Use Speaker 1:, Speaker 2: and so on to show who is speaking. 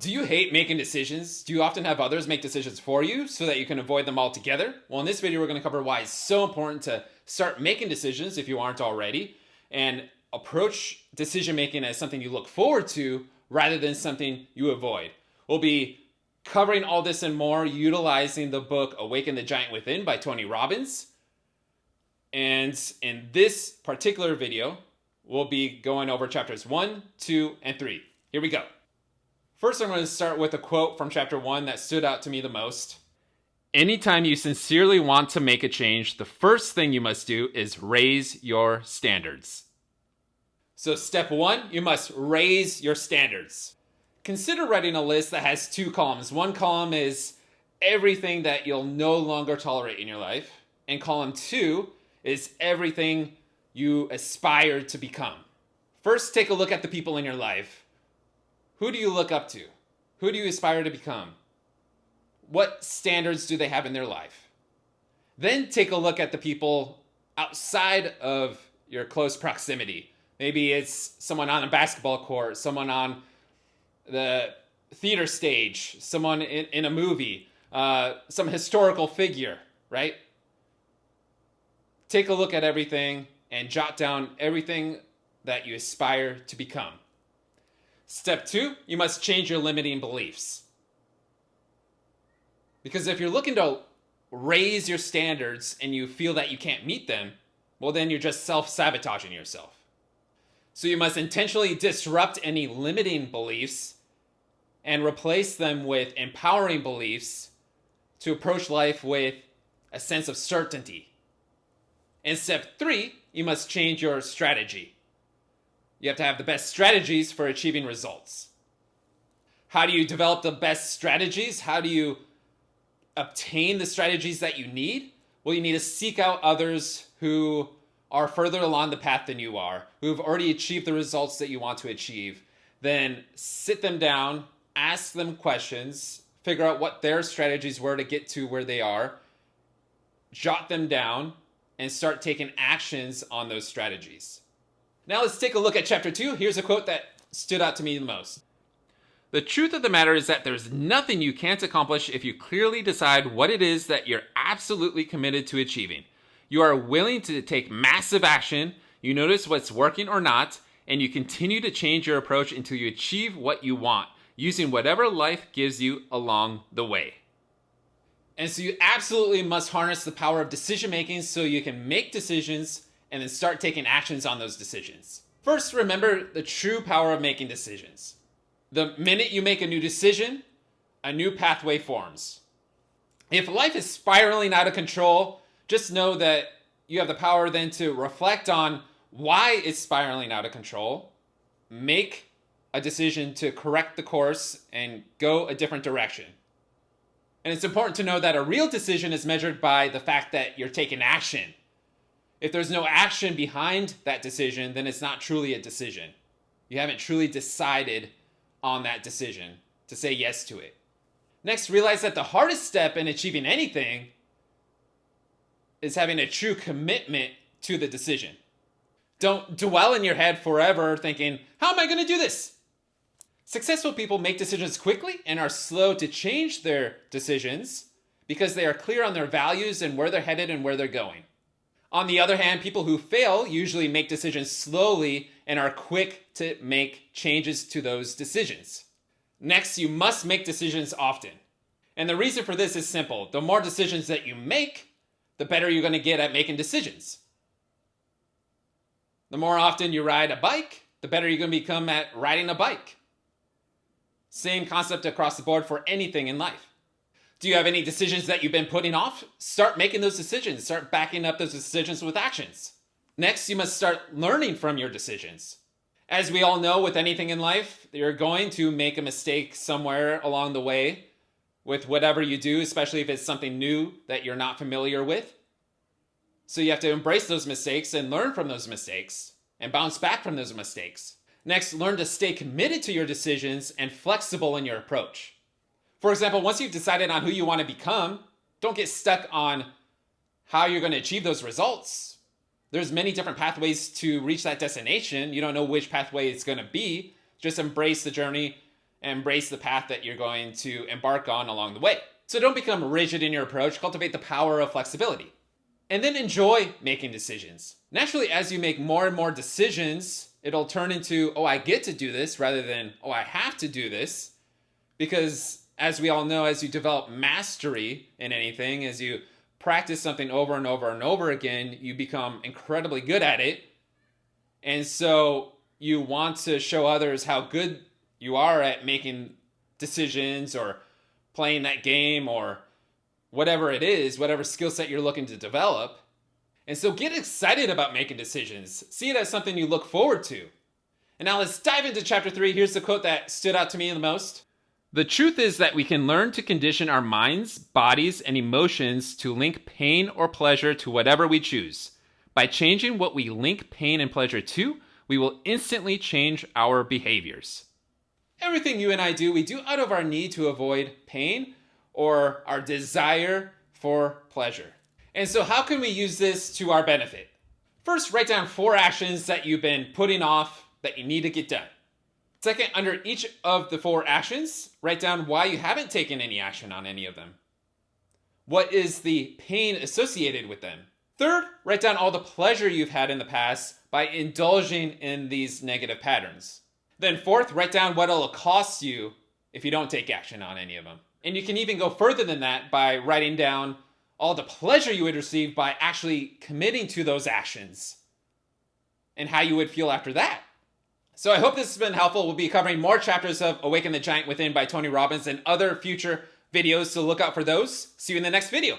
Speaker 1: Do you hate making decisions? Do you often have others make decisions for you so that you can avoid them altogether? Well, in this video, we're going to cover why it's so important to start making decisions if you aren't already, and approach decision making as something you look forward to rather than something you avoid. We'll be covering all this and more utilizing the book Awaken the Giant Within by Tony Robbins. And in this particular video, we'll be going over chapters 1, 2, and 3. Here we go. First, I'm going to start with a quote from chapter 1 that stood out to me the most. Anytime you sincerely want to make a change, the first thing you must do is raise your standards. So step 1, you must raise your standards. Consider writing a list that has 2 columns. One column is everything that you'll no longer tolerate in your life, and column 2 is everything you aspire to become. First, take a look at the people in your life. Who do you look up to? Who do you aspire to become? What standards do they have in their life? Then take a look at the people outside of your close proximity. Maybe it's someone on a basketball court, someone on the theater stage, someone in a movie, some historical figure, right? Take a look at everything and jot down everything that you aspire to become. Step 2, you must change your limiting beliefs. Because if you're looking to raise your standards and you feel that you can't meet them, well, then you're just self-sabotaging yourself. So you must intentionally disrupt any limiting beliefs and replace them with empowering beliefs to approach life with a sense of certainty. And step 3, you must change your strategy. You have to have the best strategies for achieving results. How do you develop the best strategies? How do you obtain the strategies that you need? Well, you need to seek out others who are further along the path than you are, who have already achieved the results that you want to achieve. Then sit them down, ask them questions, figure out what their strategies were to get to where they are, jot them down, and start taking actions on those strategies. Now let's take a look at chapter 2. Here's a quote that stood out to me the most. The truth of the matter is that there's nothing you can't accomplish if you clearly decide what it is that you're absolutely committed to achieving. You are willing to take massive action, you notice what's working or not, and you continue to change your approach until you achieve what you want, using whatever life gives you along the way. And so you absolutely must harness the power of decision making so you can make decisions and then start taking actions on those decisions. First, remember the true power of making decisions. The minute you make a new decision, a new pathway forms. If life is spiraling out of control, just know that you have the power then to reflect on why it's spiraling out of control, make a decision to correct the course and go a different direction. And it's important to know that a real decision is measured by the fact that you're taking action. If there's no action behind that decision, then it's not truly a decision. You haven't truly decided on that decision to say yes to it. Next, realize that the hardest step in achieving anything is having a true commitment to the decision. Don't dwell in your head forever thinking, how am I going to do this? Successful people make decisions quickly and are slow to change their decisions because they are clear on their values and where they're headed and where they're going. On the other hand, people who fail usually make decisions slowly and are quick to make changes to those decisions. Next, you must make decisions often. And the reason for this is simple. The more decisions that you make, the better you're going to get at making decisions. The more often you ride a bike, the better you're going to become at riding a bike. Same concept across the board for anything in life. Do you have any decisions that you've been putting off? Start making those decisions. Start backing up those decisions with actions. Next, you must start learning from your decisions. As we all know, with anything in life, you're going to make a mistake somewhere along the way with whatever you do, especially if it's something new that you're not familiar with. So you have to embrace those mistakes and learn from those mistakes and bounce back from those mistakes. Next, learn to stay committed to your decisions and flexible in your approach. For example, once you've decided on who you want to become, don't get stuck on how you're going to achieve those results. There's many different pathways to reach that destination. You don't know which pathway it's going to be. Just embrace the journey and embrace the path that you're going to embark on along the way. So don't become rigid in your approach, cultivate the power of flexibility. And then enjoy making decisions. Naturally, as you make more and more decisions, it'll turn into, oh, I get to do this, rather than, oh, I have to do this. Because as we all know, as you develop mastery in anything, as you practice something over and over and over again, you become incredibly good at it. And so you want to show others how good you are at making decisions or playing that game or whatever it is, whatever skill set you're looking to develop. And so get excited about making decisions. See it as something you look forward to. And now let's dive into chapter 3. Here's the quote that stood out to me the most. The truth is that we can learn to condition our minds, bodies, and emotions to link pain or pleasure to whatever we choose. By changing what we link pain and pleasure to, we will instantly change our behaviors. Everything you and I do, we do out of our need to avoid pain or our desire for pleasure. And so how can we use this to our benefit? First, write down 4 actions that you've been putting off that you need to get done. Second, under each of the 4 actions, write down why you haven't taken any action on any of them. What is the pain associated with them? Third, write down all the pleasure you've had in the past by indulging in these negative patterns. Then fourth, write down what it'll cost you if you don't take action on any of them. And you can even go further than that by writing down all the pleasure you would receive by actually committing to those actions and how you would feel after that. So I hope this has been helpful. We'll be covering more chapters of Awaken the Giant Within by Tony Robbins and other future videos, so look out for those. See you in the next video.